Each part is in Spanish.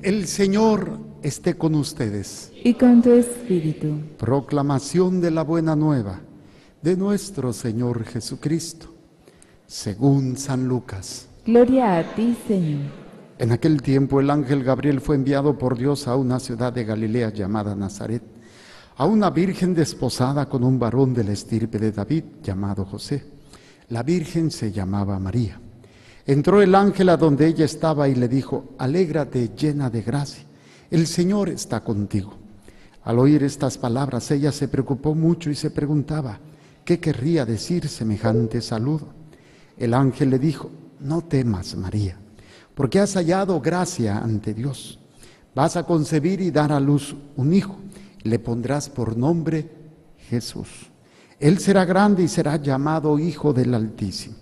El Señor esté con ustedes. Y con tu espíritu. Proclamación de la buena nueva de nuestro Señor Jesucristo, según San Lucas. Gloria a ti, Señor. En aquel tiempo el ángel Gabriel fue enviado por Dios a una ciudad de Galilea llamada Nazaret, a una virgen desposada con un varón de la estirpe de David llamado José. La virgen se llamaba María. Entró el ángel a donde ella estaba y le dijo: alégrate, llena de gracia, el Señor está contigo. Al oír estas palabras, ella se preocupó mucho y se preguntaba qué querría decir semejante saludo. El ángel le dijo: no temas, María, porque has hallado gracia ante Dios. Vas a concebir y dar a luz un hijo, le pondrás por nombre Jesús. Él será grande y será llamado Hijo del Altísimo.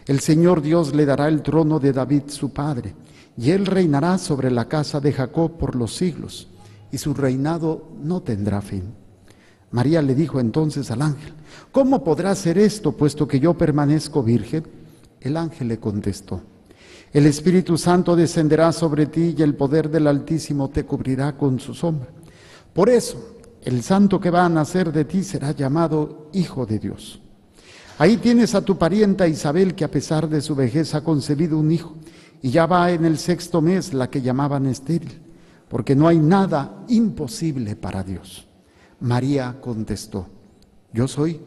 El Señor Dios le dará el trono de David su padre, y él reinará sobre la casa de Jacob por los siglos, y su reinado no tendrá fin. María le dijo entonces al ángel: ¿cómo podrá ser esto, puesto que yo permanezco virgen? El ángel le contestó: el Espíritu Santo descenderá sobre ti y el poder del Altísimo te cubrirá con su sombra. Por eso, el santo que va a nacer de ti será llamado Hijo de Dios. Ahí tienes a tu parienta Isabel, que a pesar de su vejez ha concebido un hijo, y ya va en el 6º mes, la que llamaban estéril, porque no hay nada imposible para Dios. María contestó: yo soy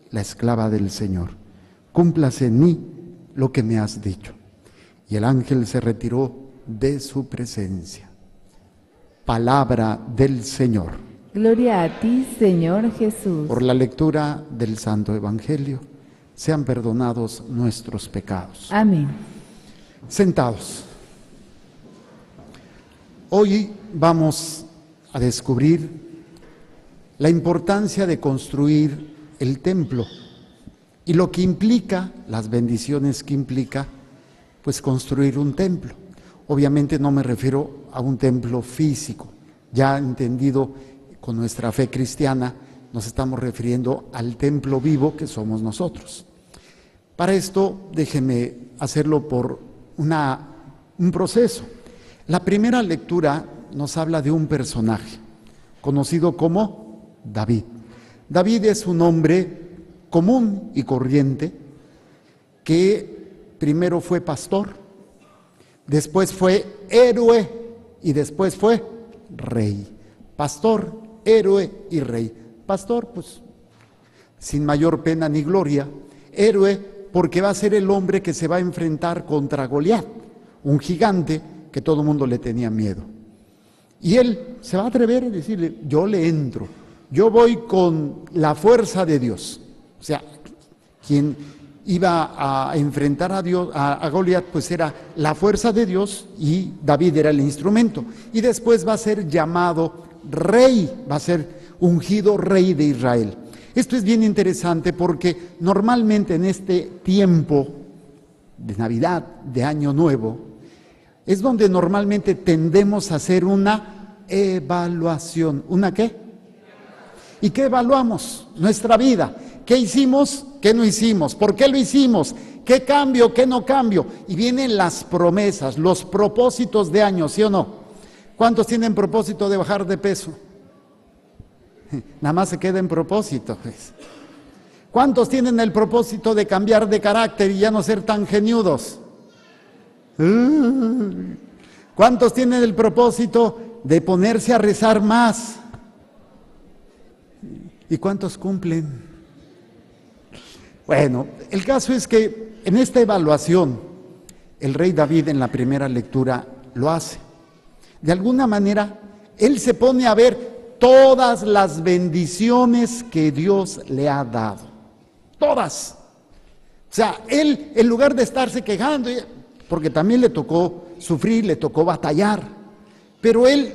la esclava del Señor, cúmplase en mí lo que me has dicho. Y el ángel se retiró de su presencia. Palabra del Señor. Gloria a ti, Señor Jesús. Por la lectura del Santo Evangelio, sean perdonados nuestros pecados. Amén. Sentados. Hoy vamos a descubrir la importancia de construir el templo y lo que implica, las bendiciones que implica, pues construir un templo. Obviamente no me refiero a un templo físico, ya entendido con nuestra fe cristiana, nos estamos refiriendo al templo vivo que somos nosotros. Para esto, déjeme hacerlo por un proceso. La primera lectura nos habla de un personaje conocido como David. David es un hombre común y corriente que primero fue pastor, después fue héroe y después fue rey. Pastor, héroe y rey. Pastor, pues sin mayor pena ni gloria. Héroe, porque va a ser el hombre que se va a enfrentar contra Goliat, un gigante que todo el mundo le tenía miedo. Y él se va a atrever a decirle: yo le entro, yo voy con la fuerza de Dios. O sea, quien iba a enfrentar a Dios, a Goliat, pues era la fuerza de Dios y David era el instrumento. Y después va a ser llamado rey, va a ser ungido rey de Israel. Esto es bien interesante porque normalmente en este tiempo de Navidad, de Año Nuevo, es donde normalmente tendemos a hacer una evaluación. ¿Una qué? ¿Y qué evaluamos? Nuestra vida. ¿Qué hicimos? ¿Qué no hicimos? ¿Por qué lo hicimos? ¿Qué cambio? ¿Qué no cambio? Y vienen las promesas, los propósitos de año, ¿sí o no? ¿Cuántos tienen propósito de bajar de peso? Nada más se queda en propósito, pues. ¿Cuántos tienen el propósito de cambiar de carácter y ya no ser tan geniudos? ¿Cuántos tienen el propósito de ponerse a rezar más? ¿Y cuántos cumplen? Bueno, el caso es que en esta evaluación, el rey David en la primera lectura lo hace. De alguna manera, él se pone a ver todas las bendiciones que Dios le ha dado. Todas. O sea, él, en lugar de estarse quejando, porque también le tocó sufrir, le tocó batallar, pero él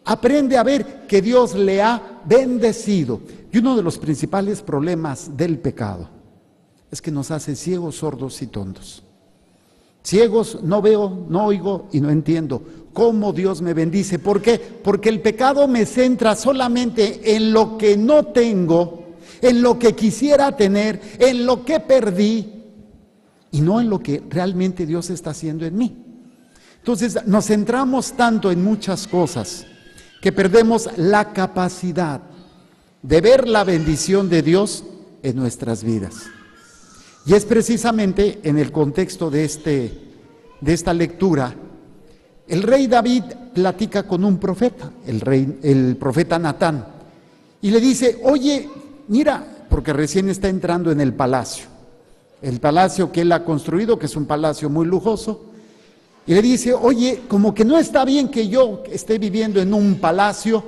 aprende a ver que Dios le ha bendecido. Y uno de los principales problemas del pecado es que nos hace ciegos, sordos y tontos. Ciegos, no veo, no oigo y no entiendo cómo Dios me bendice. ¿Por qué? Porque el pecado me centra solamente en lo que no tengo, en lo que quisiera tener, en lo que perdí, y no en lo que realmente Dios está haciendo en mí. Entonces nos centramos tanto en muchas cosas que perdemos la capacidad de ver la bendición de Dios en nuestras vidas. Y es precisamente en el contexto de esta lectura, el rey David platica con un profeta, el profeta Natán, y le dice: oye, mira, porque recién está entrando en el palacio que él ha construido, que es un palacio muy lujoso, y le dice: oye, como que no está bien que yo esté viviendo en un palacio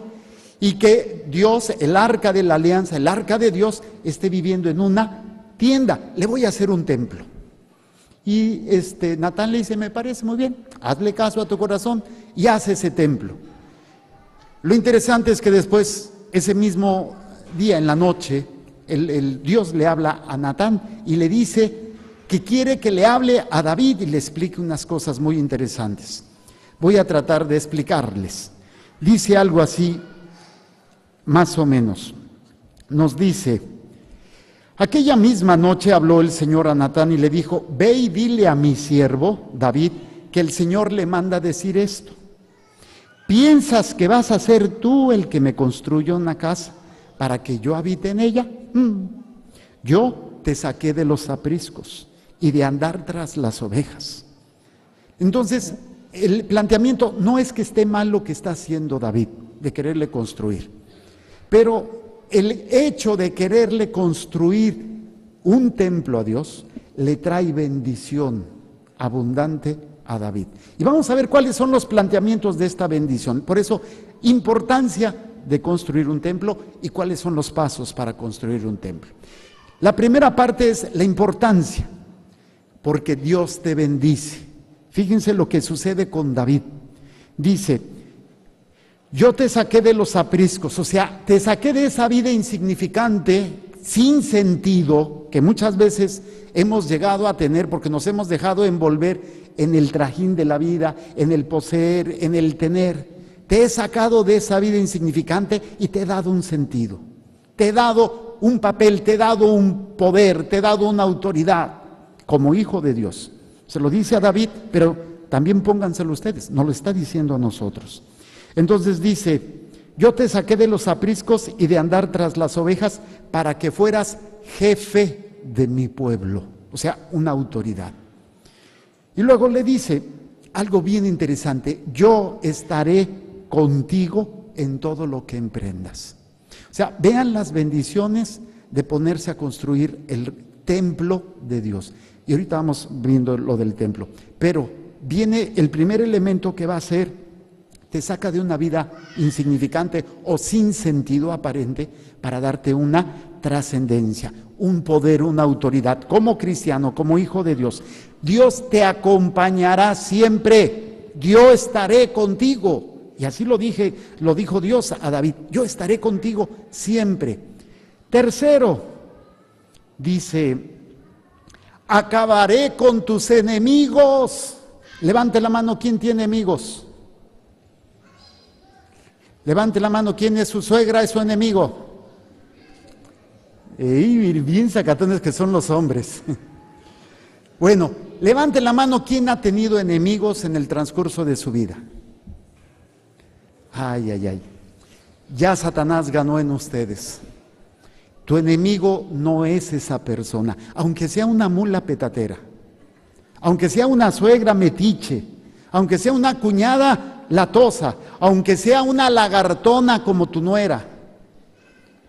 y que Dios, el arca de la alianza, el arca de Dios, esté viviendo en una tienda, le voy a hacer un templo. Y Natán le dice: me parece muy bien, hazle caso a tu corazón y haz ese templo. Lo interesante es que después, ese mismo día en la noche, Dios le habla a Natán y le dice que quiere que le hable a David y le explique unas cosas muy interesantes. Voy a tratar de explicarles. Dice algo así, más o menos. Nos dice: aquella misma noche habló el Señor a Natán y le dijo: ve y dile a mi siervo David que el Señor le manda decir esto. ¿Piensas que vas a ser tú el que me construya una casa para que yo habite en ella? Yo te saqué de los apriscos y de andar tras las ovejas. Entonces, el planteamiento no es que esté mal lo que está haciendo David, de quererle construir, pero el hecho de quererle construir un templo a Dios le trae bendición abundante a David. Y vamos a ver cuáles son los planteamientos de esta bendición. Por eso, importancia de construir un templo y cuáles son los pasos para construir un templo. La primera parte es la importancia, porque Dios te bendice. Fíjense lo que sucede con David. Dice: yo te saqué de los apriscos, o sea, te saqué de esa vida insignificante, sin sentido, que muchas veces hemos llegado a tener porque nos hemos dejado envolver en el trajín de la vida, en el poseer, en el tener. Te he sacado de esa vida insignificante y te he dado un sentido, te he dado un papel, te he dado un poder, te he dado una autoridad como hijo de Dios. Se lo dice a David, pero también pónganselo ustedes, nos lo está diciendo a nosotros. Entonces dice: yo te saqué de los apriscos y de andar tras las ovejas para que fueras jefe de mi pueblo, o sea, una autoridad. Y luego le dice algo bien interesante: yo estaré contigo en todo lo que emprendas. O sea, vean las bendiciones de ponerse a construir el templo de Dios. Y ahorita vamos viendo lo del templo. Pero viene el primer elemento que va a ser: te saca de una vida insignificante o sin sentido aparente para darte una trascendencia, un poder, una autoridad. Como cristiano, como hijo de Dios, Dios te acompañará siempre. Yo estaré contigo. Y así lo dijo Dios a David: yo estaré contigo siempre. Tercero, dice: acabaré con tus enemigos. Levante la mano, ¿quién tiene enemigos? Levante la mano, ¿quién es su suegra, es su enemigo? Bien sacatones que son los hombres. Bueno, levante la mano, ¿quién ha tenido enemigos en el transcurso de su vida? Ay, ay, ay. Ya Satanás ganó en ustedes. Tu enemigo no es esa persona, aunque sea una mula petatera, aunque sea una suegra metiche, aunque sea una cuñada latosa, aunque sea una lagartona como tu nuera.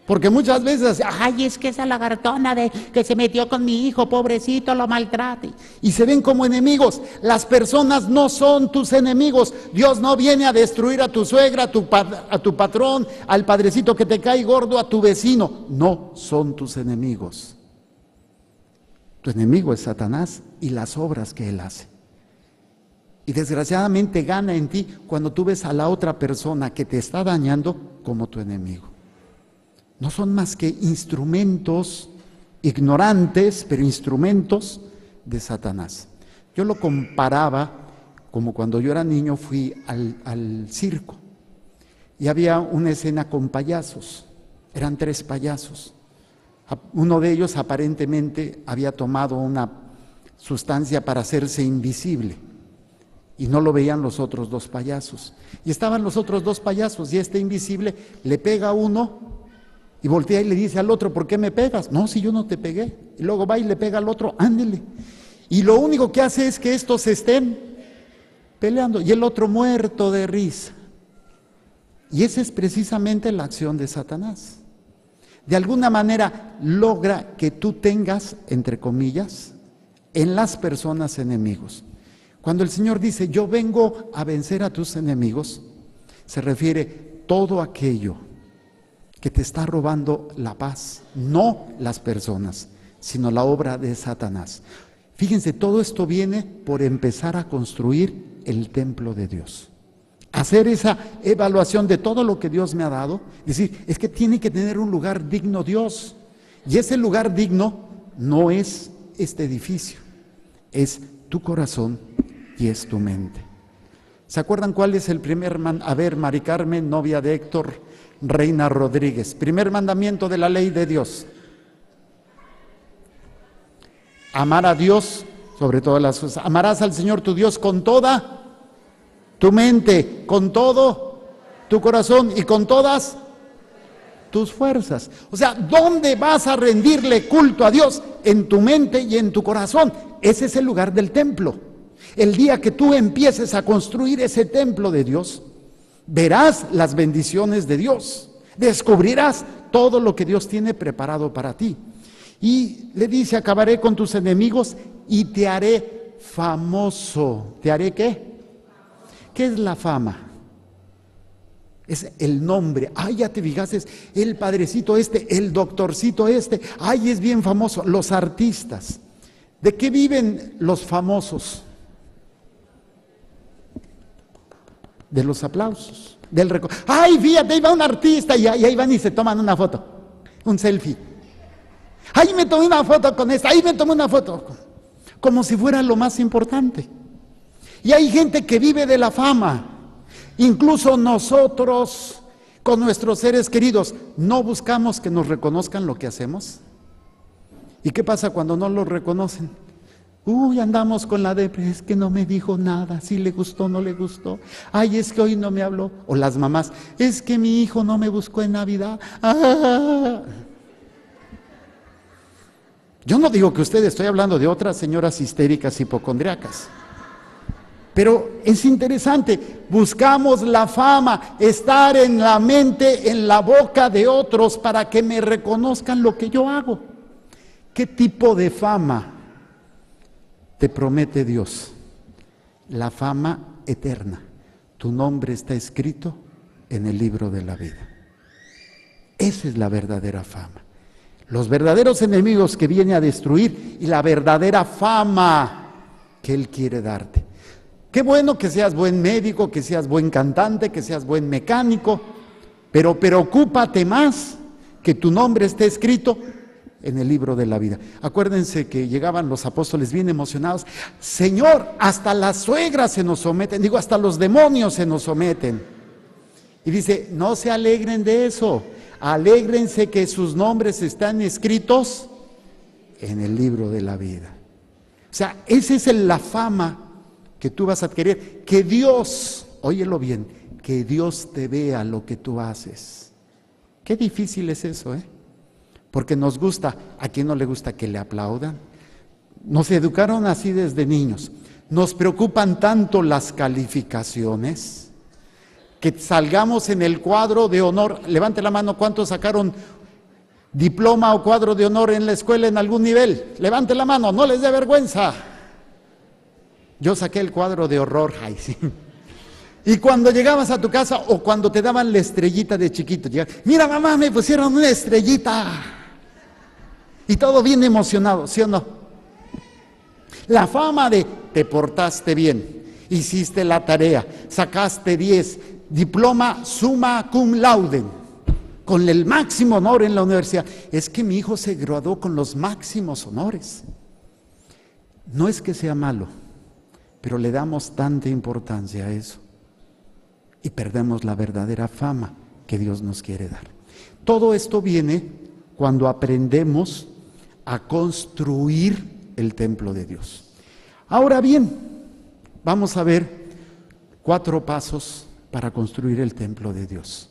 Porque muchas veces, ay, es que esa lagartona que se metió con mi hijo, pobrecito, lo maltrate. Y se ven como enemigos. Las personas no son tus enemigos. Dios no viene a destruir a tu suegra, a tu patrón, al padrecito que te cae gordo, a tu vecino. No son tus enemigos. Tu enemigo es Satanás y las obras que él hace. Y desgraciadamente gana en ti cuando tú ves a la otra persona que te está dañando como tu enemigo. No son más que instrumentos ignorantes, pero instrumentos de Satanás. Yo lo comparaba como cuando yo era niño fui al circo y había una escena con payasos. Eran 3 payasos. Uno de ellos aparentemente había tomado una sustancia para hacerse invisible. y no lo veían los otros dos payasos. Y estaban los otros dos payasos y este invisible le pega a uno y voltea y le dice al otro, ¿por qué me pegas? No, si yo no te pegué. Y luego va y le pega al otro, ándele. Y lo único que hace es que estos estén peleando y el otro muerto de risa. Y esa es precisamente la acción de Satanás. De alguna manera logra que tú tengas, entre comillas, en las personas enemigos. Cuando el Señor dice, yo vengo a vencer a tus enemigos, se refiere todo aquello que te está robando la paz, no las personas, sino la obra de Satanás. Fíjense, todo esto viene por empezar a construir el templo de Dios. Hacer esa evaluación de todo lo que Dios me ha dado, decir, es que tiene que tener un lugar digno Dios. Y ese lugar digno no es este edificio, es tu corazón y es tu mente. ¿Se acuerdan cuál es el primer a ver, Mari Carmen, novia de Héctor Reina Rodríguez, primer mandamiento de la ley de Dios? Amar a Dios sobre todas las cosas. Amarás al Señor tu Dios con toda tu mente, con todo tu corazón y con todas tus fuerzas. O sea, ¿dónde vas a rendirle culto a Dios? En tu mente y en tu corazón. Ese es el lugar del templo. El día que tú empieces a construir ese templo de Dios, verás las bendiciones de Dios. Descubrirás todo lo que Dios tiene preparado para ti. Y le dice, acabaré con tus enemigos y te haré famoso. ¿Te haré qué? ¿Qué es la fama? Es el nombre. Ay, ya te fijaste, el padrecito este, el doctorcito este. Ay, es bien famoso. Los artistas. ¿De qué viven los famosos? De los aplausos. Ay, fíjate, ahí va un artista y ahí van y se toman una foto. Un selfie. Ahí me tomé una foto con esta, ahí me tomé una foto. Como si fuera lo más importante. Y hay gente que vive de la fama. Incluso nosotros, con nuestros seres queridos, ¿no buscamos que nos reconozcan lo que hacemos? ¿Y qué pasa cuando no lo reconocen? Uy, andamos con la depresión, es que no me dijo nada, si le gustó, no le gustó. Ay, es que hoy no me habló. O las mamás, es que mi hijo no me buscó en Navidad. ¡Ah! Yo no digo que ustedes, estoy hablando de otras señoras histéricas hipocondriacas. Pero es interesante, buscamos la fama, estar en la mente, en la boca de otros para que me reconozcan lo que yo hago. ¿Qué tipo de fama te promete Dios? La fama eterna. Tu nombre está escrito en el libro de la vida. Esa es la verdadera fama. Los verdaderos enemigos que viene a destruir y la verdadera fama que Él quiere darte. Qué bueno que seas buen médico, que seas buen cantante, que seas buen mecánico, pero preocúpate más que tu nombre esté escrito en el libro de la vida. Acuérdense que llegaban los apóstoles bien emocionados. Señor, hasta las suegras se nos someten, digo, hasta los demonios se nos someten. Y dice, no se alegren de eso, alégrense que sus nombres están escritos en el libro de la vida. O sea, esa es la fama que tú vas a adquirir, que Dios, óyelo bien, que Dios te vea lo que tú haces. Qué difícil es eso, porque nos gusta, ¿a quién no le gusta que le aplaudan? Nos educaron así desde niños, nos preocupan tanto las calificaciones, que salgamos en el cuadro de honor. Levante la mano, ¿cuántos sacaron diploma o cuadro de honor en la escuela en algún nivel? Levante la mano, no les dé vergüenza. Yo saqué el cuadro de horror, ay, sí. Y cuando llegabas a tu casa o cuando te daban la estrellita de chiquito, mira mamá, me pusieron una estrellita. Y todo bien emocionado, ¿sí o no? La fama de te portaste bien, hiciste la tarea, sacaste 10, diploma summa cum laude, con el máximo honor en la universidad. Es que mi hijo se graduó con los máximos honores. No es que sea malo, pero le damos tanta importancia a eso y perdemos la verdadera fama que Dios nos quiere dar. Todo esto viene cuando aprendemos a construir el templo de Dios. Ahora bien, vamos a ver 4 pasos para construir el templo de Dios.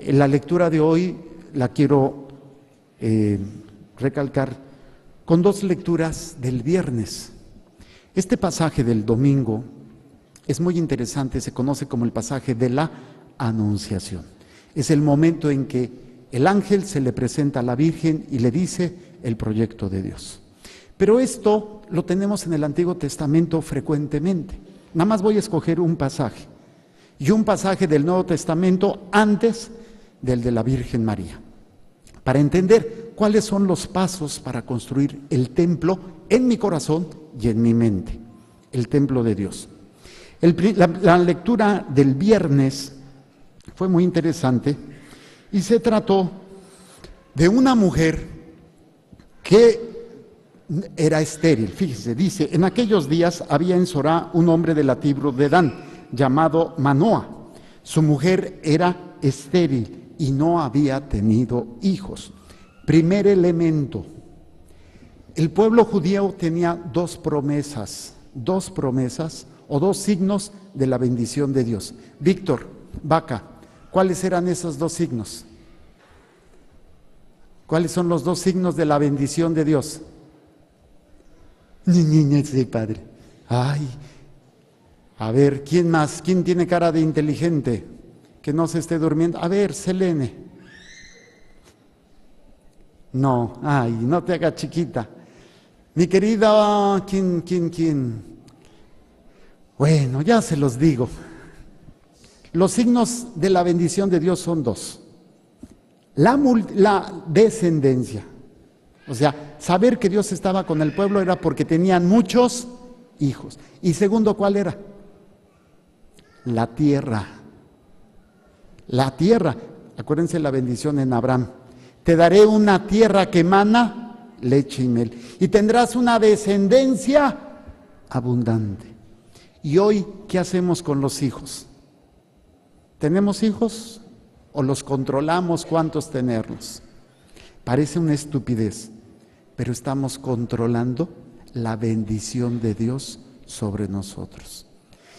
La lectura de hoy la quiero recalcar con 2 lecturas del viernes. Este pasaje del domingo es muy interesante, se conoce como el pasaje de la Anunciación. Es el momento en que el ángel se le presenta a la Virgen y le dice el proyecto de Dios. Pero esto lo tenemos en el Antiguo Testamento frecuentemente. Nada más voy a escoger un pasaje y un pasaje del Nuevo Testamento antes del de la Virgen María, para entender cuáles son los pasos para construir el templo en mi corazón y en mi mente, el templo de Dios. La lectura del viernes fue muy interesante y se trató de una mujer que era estéril. Fíjese, dice, en aquellos días había en Sorá un hombre de la tribu de Dan, llamado Manoa. Su mujer era estéril y no había tenido hijos. Primer elemento, el pueblo judío tenía 2 promesas o 2 signos de la bendición de Dios. Víctor, Vaca, ¿cuáles eran esos 2 signos? ¿Cuáles son los 2 signos de la bendición de Dios? Sí, padre. Ay, a ver, ¿quién más? ¿Quién tiene cara de inteligente? Que no se esté durmiendo. A ver, Selene. No, ay, no te hagas chiquita. Mi querida, ¿quién? Bueno, ya se los digo. Los signos de la bendición de Dios son 2. La descendencia. O sea, saber que Dios estaba con el pueblo era porque tenían muchos hijos. Y segundo, ¿cuál era? La tierra. La tierra. Acuérdense la bendición en Abraham. Te daré una tierra que emana leche y miel. Y tendrás una descendencia abundante. Y hoy, ¿qué hacemos con los hijos? ¿Tenemos hijos o los controlamos cuántos tenerlos? Parece una estupidez, pero estamos controlando la bendición de Dios sobre nosotros.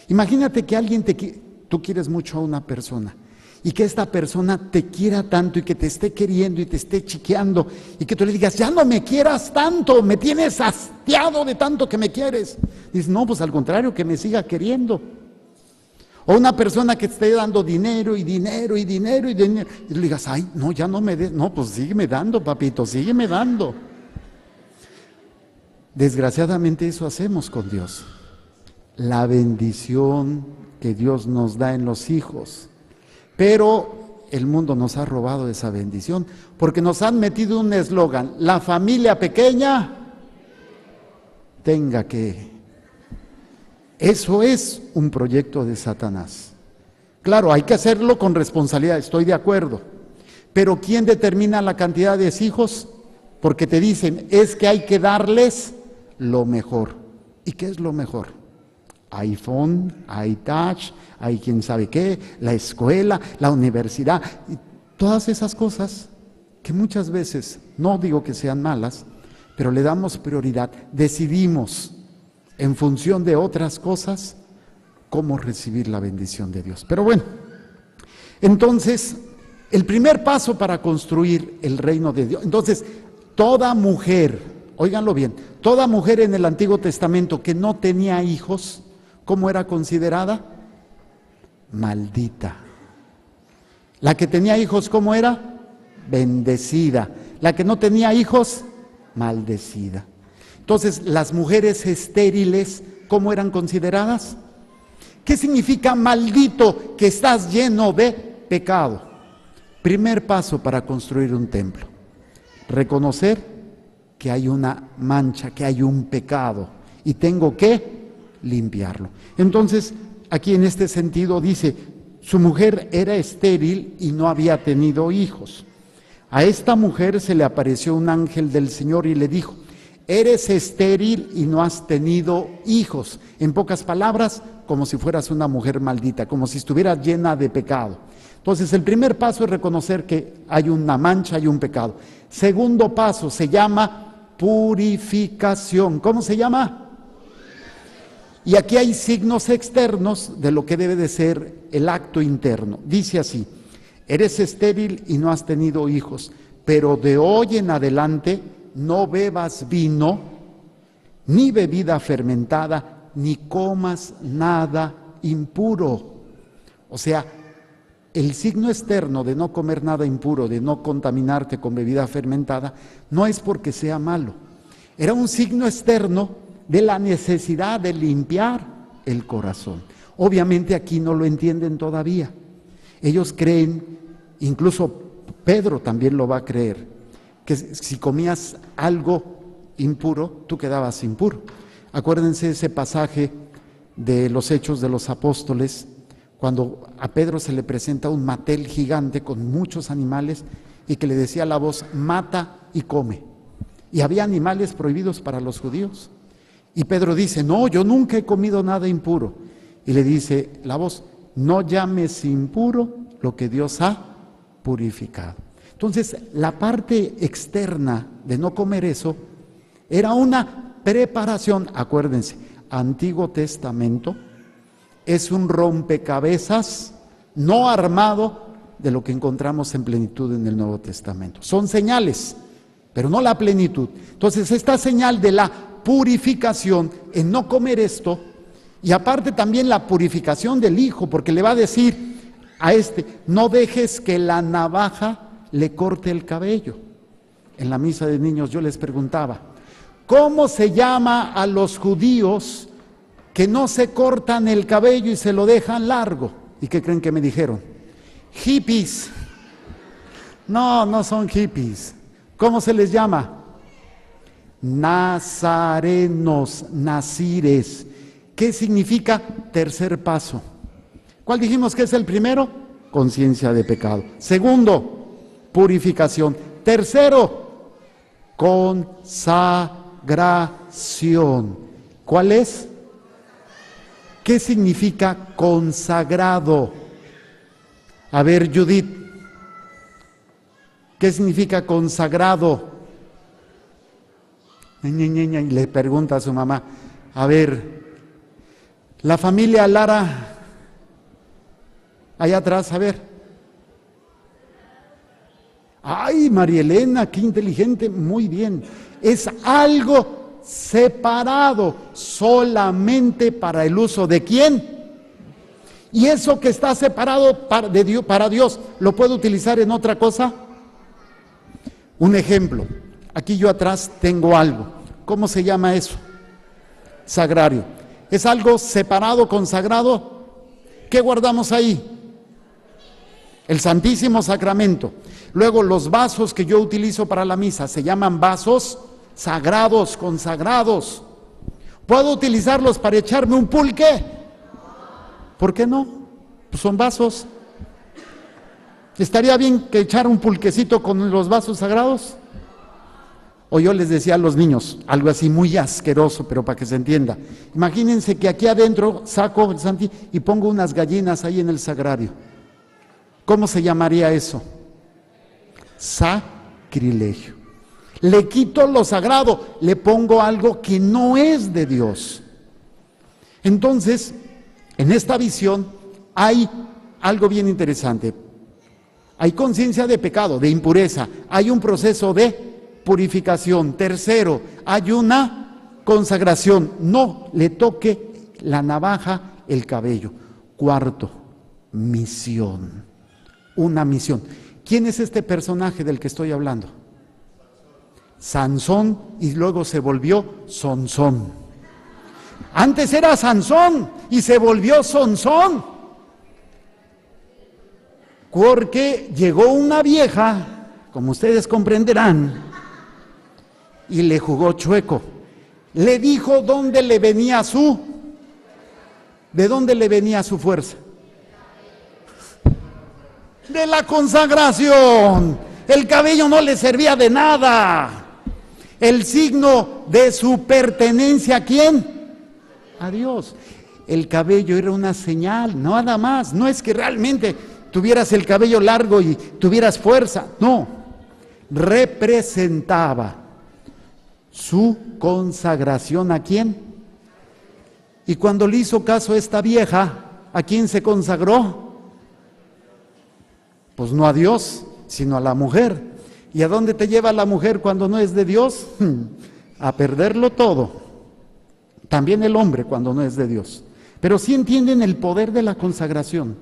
Imagínate que tú quieres mucho a una persona y que esta persona te quiera tanto y que te esté queriendo y te esté chiqueando y que tú le digas, ya no me quieras tanto, me tienes hastiado de tanto que me quieres. Dices, no, pues al contrario, que me siga queriendo. O una persona que te esté dando dinero y dinero y dinero y dinero y le digas, ay, no, ya no me des, no, pues sígueme dando, papito, sígueme dando. Desgraciadamente eso hacemos con Dios. La bendición que Dios nos da en los hijos. Pero el mundo nos ha robado esa bendición porque nos han metido un eslogan, la familia pequeña tenga que. Eso es un proyecto de Satanás. Claro, hay que hacerlo con responsabilidad, estoy de acuerdo. Pero ¿quién determina la cantidad de hijos? Porque te dicen, es que hay que darles lo mejor. ¿Y qué es lo mejor? iPhone, iTouch, hay quién sabe qué, la escuela, la universidad, y todas esas cosas que muchas veces, no digo que sean malas, pero le damos prioridad, decidimos en función de otras cosas cómo recibir la bendición de Dios. Pero bueno, entonces, el primer paso para construir el reino de Dios, entonces, toda mujer, óiganlo bien, toda mujer en el Antiguo Testamento que no tenía hijos, ¿cómo era considerada? Maldita. La que tenía hijos, ¿cómo era? Bendecida. La que no tenía hijos, maldecida. Entonces, las mujeres estériles, ¿cómo eran consideradas? ¿Qué significa maldito? Que estás lleno de pecado. Primer paso para construir un templo. Reconocer que hay una mancha, que hay un pecado y tengo que limpiarlo. Entonces, aquí en este sentido dice, su mujer era estéril y no había tenido hijos. A esta mujer se le apareció un ángel del Señor y le dijo, eres estéril y no has tenido hijos. En pocas palabras, como si fueras una mujer maldita, como si estuvieras llena de pecado. Entonces, el primer paso es reconocer que hay una mancha y un pecado. Segundo paso se llama purificación. ¿Cómo se llama? Y aquí hay signos externos de lo que debe de ser el acto interno. Dice así: eres estéril y no has tenido hijos, pero de hoy en adelante no bebas vino, ni bebida fermentada, ni comas nada impuro. O sea, el signo externo de no comer nada impuro, de no contaminarte con bebida fermentada, no es porque sea malo. Era un signo externo de la necesidad de limpiar el corazón. Obviamente aquí no lo entienden todavía. Ellos creen, incluso Pedro también lo va a creer, que si comías algo impuro, tú quedabas impuro. Acuérdense ese pasaje de los Hechos de los Apóstoles, cuando a Pedro se le presenta un matel gigante con muchos animales y que le decía la voz: mata y come. Y había animales prohibidos para los judíos. Y Pedro dice: no, yo nunca he comido nada impuro. Y le dice la voz: no llames impuro lo que Dios ha purificado. Entonces, la parte externa de no comer eso era una preparación. Acuérdense, Antiguo Testamento es un rompecabezas no armado de lo que encontramos en plenitud en el Nuevo Testamento. Son señales, pero no la plenitud. Entonces, esta señal de la purificación en no comer esto, y aparte también la purificación del hijo, porque le va a decir a no dejes que la navaja le corte el cabello. En la misa de niños yo les preguntaba: ¿cómo se llama a los judíos que no se cortan el cabello y se lo dejan largo? ¿Y qué creen que me dijeron? Hippies. No, no son hippies. ¿Cómo se les llama? Nazarenos, nazires. ¿Qué significa? Tercer paso. ¿Cuál dijimos que es el primero? Conciencia de pecado. Segundo, purificación. Tercero, consagración. ¿Cuál es? ¿Qué significa consagrado? A ver, Judith, ¿qué significa consagrado? Y le pregunta a su mamá: a ver, la familia Lara, allá atrás, a ver. Ay, María Elena, qué inteligente, muy bien. Es algo separado solamente para el uso de ¿quién? Y eso que está separado para Dios, ¿lo puedo utilizar en otra cosa? Un ejemplo. Aquí yo atrás tengo algo. ¿Cómo se llama eso? Sagrario. ¿Es algo separado, consagrado? ¿Qué guardamos ahí? El Santísimo Sacramento. Luego los vasos que yo utilizo para la misa se llaman vasos sagrados, consagrados. ¿Puedo utilizarlos para echarme un pulque? ¿Por qué no? Pues son vasos. ¿Estaría bien que echara un pulquecito con los vasos sagrados? O yo les decía a los niños, algo así muy asqueroso, pero para que se entienda. Imagínense que aquí adentro saco el santi y pongo unas gallinas ahí en el sagrario. ¿Cómo se llamaría eso? Sacrilegio. Le quito lo sagrado, le pongo algo que no es de Dios. Entonces, en esta visión hay algo bien interesante. Hay conciencia de pecado, de impureza. Hay un proceso de purificación. Tercero, hay una consagración. No le toque la navaja el cabello. Cuarto, misión. Una misión. ¿Quién es este personaje del que estoy hablando? Sansón, y luego se volvió Sonsón. Antes era Sansón y se volvió Sonsón. Porque llegó una vieja, como ustedes comprenderán, y le jugó chueco. Le dijo ¿de dónde le venía su fuerza? De la consagración. El cabello no le servía de nada. El signo de su pertenencia, ¿a quién? A Dios. El cabello era una señal, nada más. No es que realmente tuvieras el cabello largo y tuvieras fuerza. No. Representaba su consagración, ¿a quién? Y cuando le hizo caso a esta vieja, ¿a quién se consagró? Pues no a Dios, sino a la mujer. ¿Y a dónde te lleva la mujer cuando no es de Dios? A perderlo todo. También el hombre cuando no es de Dios. Pero sí entienden el poder de la consagración.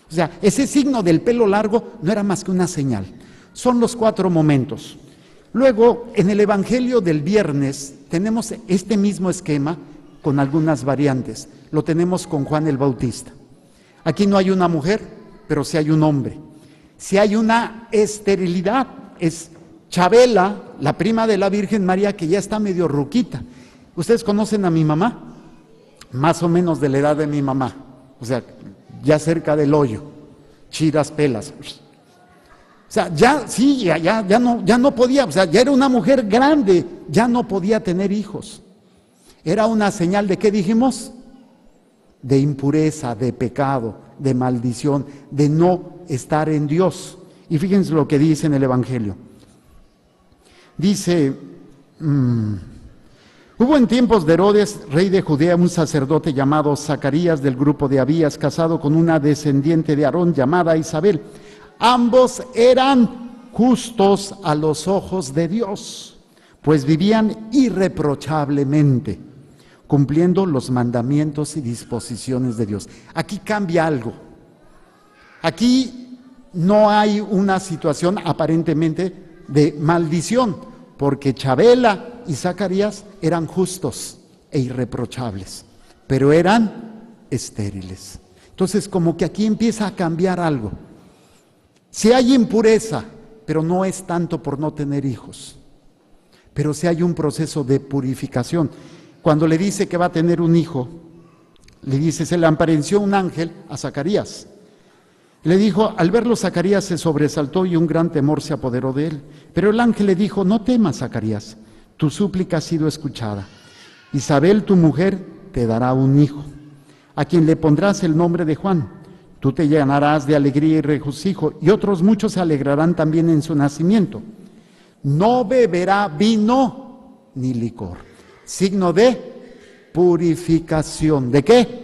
O sea, ese signo del pelo largo no era más que una señal. Son los 4 momentos. Luego, en el Evangelio del viernes, tenemos este mismo esquema con algunas variantes. Lo tenemos con Juan el Bautista. Aquí no hay una mujer, pero sí hay un hombre. Si hay una esterilidad, es Chabela, la prima de la Virgen María, que ya está medio ruquita. ¿Ustedes conocen a mi mamá? Más o menos de la edad de mi mamá. O sea, ya cerca del hoyo. Chiras, pelas. O sea, ya no podía, o sea, ya era una mujer grande, ya no podía tener hijos. Era una señal de, ¿qué dijimos? De impureza, de pecado, de maldición, de no estar en Dios. Y fíjense lo que dice en el Evangelio. Dice, hubo en tiempos de Herodes, rey de Judea, un sacerdote llamado Zacarías del grupo de Abías, casado con una descendiente de Aarón llamada Isabel. Ambos eran justos a los ojos de Dios, pues vivían irreprochablemente, cumpliendo los mandamientos y disposiciones de Dios. Aquí cambia algo. Aquí no hay una situación aparentemente de maldición, porque Chabela y Zacarías eran justos e irreprochables, pero eran estériles. Entonces, como que aquí empieza a cambiar algo. Si hay impureza, pero no es tanto por no tener hijos, pero si hay un proceso de purificación. Cuando le dice que va a tener un hijo, le dice, se le apareció un ángel a Zacarías. Le dijo, al verlo Zacarías se sobresaltó y un gran temor se apoderó de él. Pero el ángel le dijo, no temas, Zacarías, tu súplica ha sido escuchada. Isabel, tu mujer, te dará un hijo, a quien le pondrás el nombre de Juan. Tú te llenarás de alegría y regocijo, y otros muchos se alegrarán también en su nacimiento. No beberá vino ni licor. Signo de purificación. ¿De qué?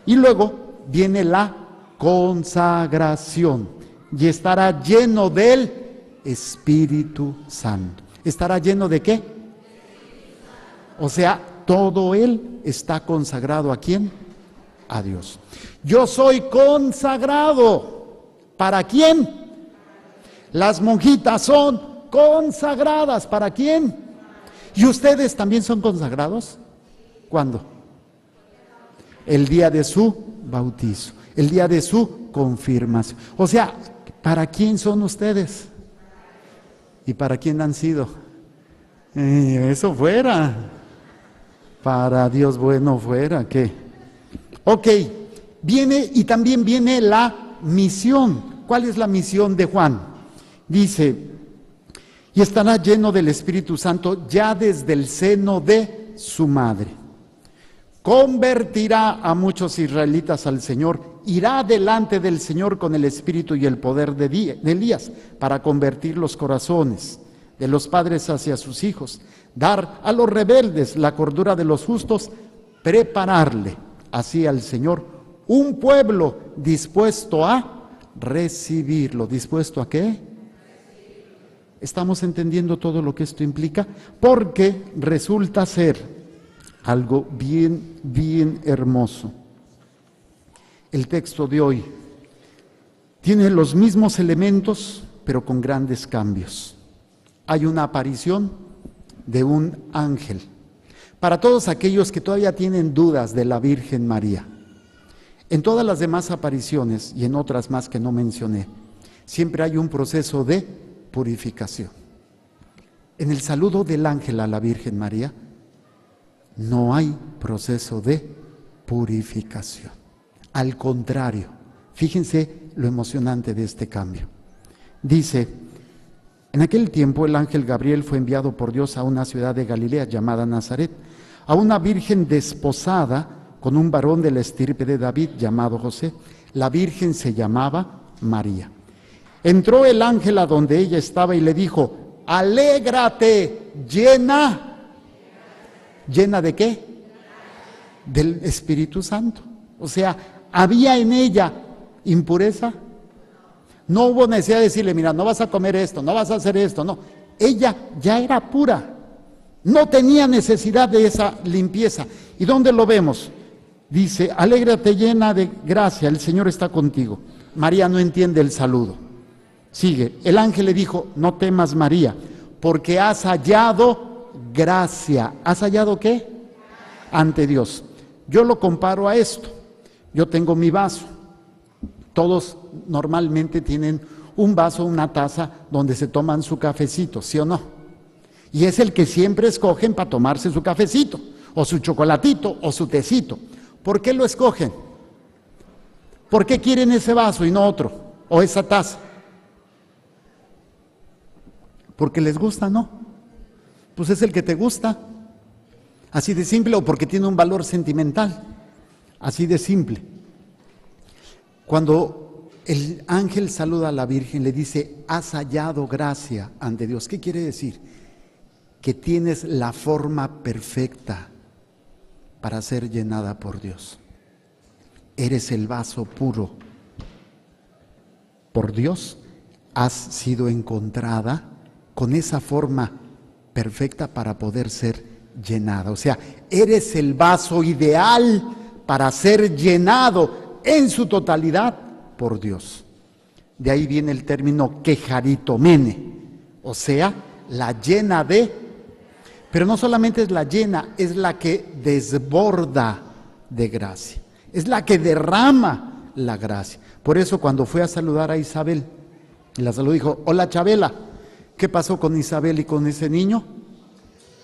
Y luego viene la consagración. Y estará lleno del Espíritu Santo. ¿Estará lleno de qué? O sea, todo él está consagrado ¿a quién? A Dios. Yo soy consagrado. ¿Para quién? Las monjitas son consagradas. ¿Para quién? ¿Y ustedes también son consagrados? ¿Cuándo? El día de su bautizo, el día de su confirmación. O sea, ¿para quién son ustedes? ¿Y para quién han sido? Eso fuera. Para Dios bueno fuera, ¿qué? Ok, viene y también viene la misión. ¿Cuál es la misión de Juan? Dice, y estará lleno del Espíritu Santo ya desde el seno de su madre. Convertirá a muchos israelitas al Señor, irá delante del Señor con el espíritu y el poder de Elías, para convertir los corazones de los padres hacia sus hijos, dar a los rebeldes la cordura de los justos, prepararle así al Señor un pueblo dispuesto a recibirlo. ¿Dispuesto a qué? ¿Estamos entendiendo todo lo que esto implica? Porque resulta ser algo bien hermoso. El texto de hoy tiene los mismos elementos, pero con grandes cambios. Hay una aparición de un ángel. Para todos aquellos que todavía tienen dudas de la Virgen María, en todas las demás apariciones y en otras más que no mencioné, siempre hay un proceso de purificación. En el saludo del ángel a la Virgen María, no hay proceso de purificación. Al contrario, fíjense lo emocionante de este cambio. Dice, en aquel tiempo el ángel Gabriel fue enviado por Dios a una ciudad de Galilea llamada Nazaret, a una virgen desposada con un varón de la estirpe de David llamado José. La virgen se llamaba María. Entró el ángel a donde ella estaba y le dijo, alégrate, llena. ¿Llena de qué? del Espíritu Santo. O sea, ¿había en ella impureza? No hubo necesidad de decirle, mira, no vas a comer esto, no vas a hacer esto, no. Ella ya era pura, no tenía necesidad de esa limpieza. ¿Y dónde lo vemos? Dice, alégrate llena de gracia, el Señor está contigo. María no entiende el saludo. Sigue, el ángel le dijo, no temas María, porque has hallado gracia. ¿Has hallado qué? Ante Dios. Yo lo comparo a esto. Yo tengo mi vaso. Todos normalmente tienen un vaso, una taza donde se toman su cafecito, ¿sí o no? Y es el que siempre escogen para tomarse su cafecito, o su chocolatito, o su tecito. ¿Por qué lo escogen? ¿Por qué quieren ese vaso y no otro? O esa taza. Porque les gusta, ¿no? Pues es el que te gusta. Así de simple, o porque tiene un valor sentimental. Así de simple. Cuando el ángel saluda a la Virgen, le dice, has hallado gracia ante Dios. ¿Qué quiere decir? Que tienes la forma perfecta para ser llenada por Dios. Eres el vaso puro. Por Dios has sido encontrada con esa forma perfecta para poder ser llenada. O sea, eres el vaso ideal para ser llenado en su totalidad por Dios. De ahí viene el término quejaritomene, o sea, la llena de, pero no solamente es la llena, es la que desborda de gracia, es la que derrama la gracia. Por eso cuando fue a saludar a Isabel, la saludó y dijo, hola Chabela, ¿qué pasó con Isabel y con ese niño?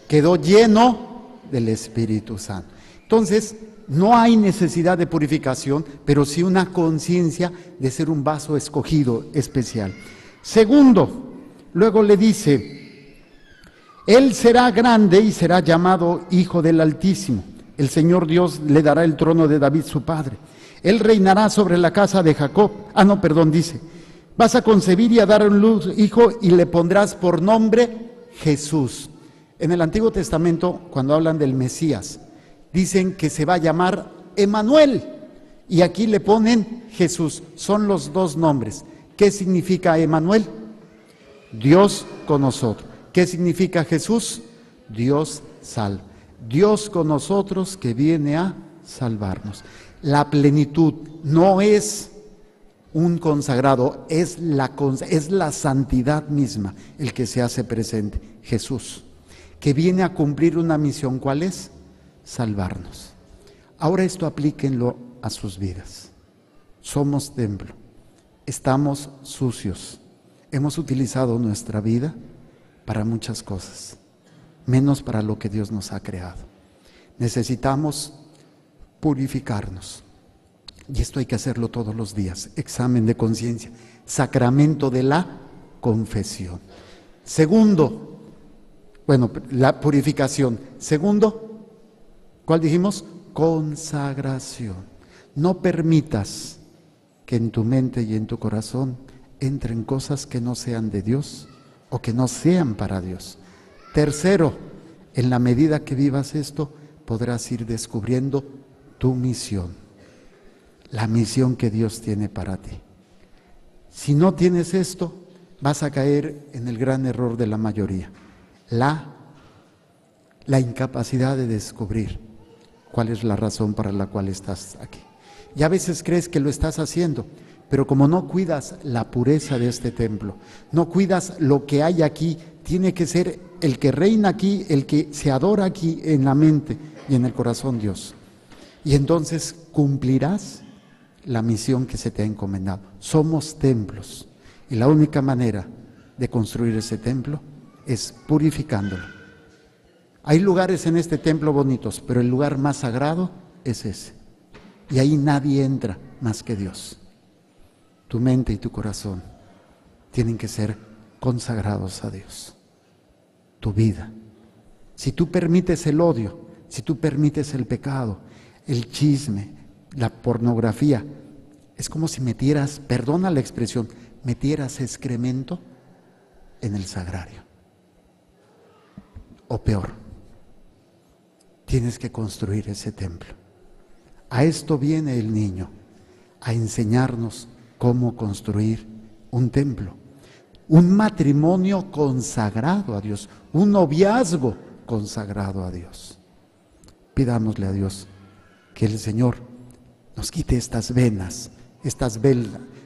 Quedó lleno del Espíritu Santo. Entonces, no hay necesidad de purificación, pero sí una conciencia de ser un vaso escogido especial. Segundo, luego le dice, él será grande y será llamado Hijo del Altísimo. El Señor Dios le dará el trono de David su padre. Él reinará sobre la casa de Jacob. Dice, vas a concebir y a dar a luz hijo y le pondrás por nombre Jesús. En el Antiguo Testamento, cuando hablan del Mesías, dicen que se va a llamar Emanuel y aquí le ponen Jesús. Son los dos nombres. ¿Qué significa Emanuel? Dios con nosotros. ¿Qué significa Jesús? Dios salva. Dios con nosotros que viene a salvarnos. La plenitud no es un consagrado, es la santidad misma el que se hace presente. Jesús, que viene a cumplir una misión. ¿Cuál es? Salvarnos. Ahora esto aplíquenlo a sus vidas. Somos templo, estamos sucios, hemos utilizado nuestra vida para muchas cosas, menos para lo que Dios nos ha creado. Necesitamos purificarnos y esto hay que hacerlo todos los días. Examen de conciencia, sacramento de la confesión. Segundo, la purificación. Segundo, ¿cuál dijimos? Consagración. No permitas que en tu mente y en tu corazón entren cosas que no sean de Dios o que no sean para Dios. Tercero, en la medida que vivas esto, podrás ir descubriendo tu misión, la misión que Dios tiene para ti. Si no tienes esto, vas a caer en el gran error de la mayoría, la incapacidad de descubrir cuál es la razón para la cual estás aquí. Y a veces crees que lo estás haciendo, pero como no cuidas la pureza de este templo, no cuidas lo que hay aquí, tiene que ser el que reina aquí, el que se adora aquí en la mente y en el corazón Dios. Y entonces cumplirás la misión que se te ha encomendado. Somos templos y la única manera de construir ese templo es purificándolo. Hay lugares en este templo bonitos, pero el lugar más sagrado es ese. Y ahí nadie entra más que Dios. Tu mente y tu corazón tienen que ser consagrados a Dios. Tu vida. Si tú permites el odio, si tú permites el pecado, el chisme, la pornografía, es como si metieras, perdona la expresión, metieras excremento en el sagrario. O peor, tienes que construir ese templo. A esto viene el niño, a enseñarnos cómo construir un templo, un matrimonio consagrado a Dios, un noviazgo consagrado a Dios. Pidámosle a Dios que el Señor nos quite estas venas, estas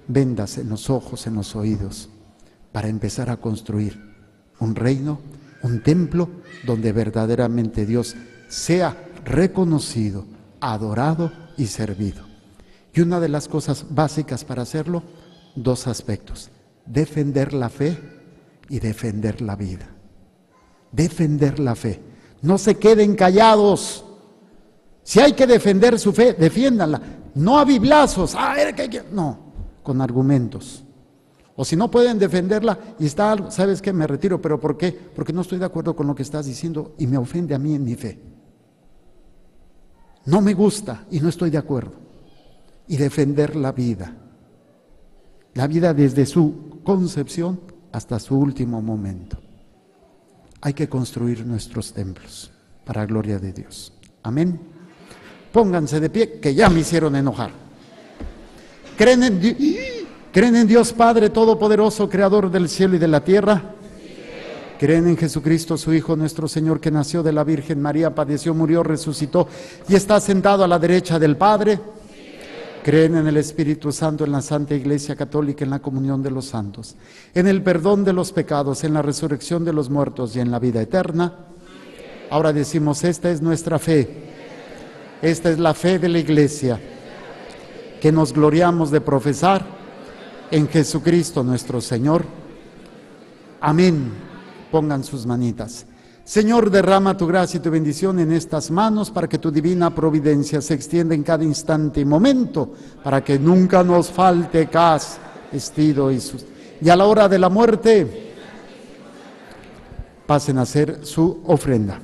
vendas en los ojos, en los oídos, para empezar a construir un reino, un templo donde verdaderamente Dios sea reconocido, adorado y servido. Y una de las cosas básicas para hacerlo, dos aspectos: defender la fe y defender la vida. Defender la fe. No se queden callados. Si hay que defender su fe, defiéndanla. No a biblazos. No, con argumentos. O si no pueden defenderla y está algo, ¿sabes qué? Me retiro. ¿Pero por qué? Porque no estoy de acuerdo con lo que estás diciendo y me ofende a mí en mi fe. No me gusta y no estoy de acuerdo. Y defender la vida. La vida desde su concepción hasta su último momento. Hay que construir nuestros templos para gloria de Dios. Amén. Pónganse de pie, que ya me hicieron enojar. ¿Creen en Dios Padre Todopoderoso, Creador del cielo y de la tierra? ¿Creen en Jesucristo, su Hijo, nuestro Señor, que nació de la Virgen María, padeció, murió, resucitó y está sentado a la derecha del Padre? ¿Creen en el Espíritu Santo, en la Santa Iglesia Católica, en la comunión de los santos, en el perdón de los pecados, en la resurrección de los muertos y en la vida eterna? Ahora decimos, esta es nuestra fe. Esta es la fe de la Iglesia, que nos gloriamos de profesar en Jesucristo nuestro Señor. Amén. Pongan sus manitas. Señor, derrama tu gracia y tu bendición en estas manos para que tu divina providencia se extienda en cada instante y momento, para que nunca nos falte casa, vestido y a la hora de la muerte pasen a hacer su ofrenda.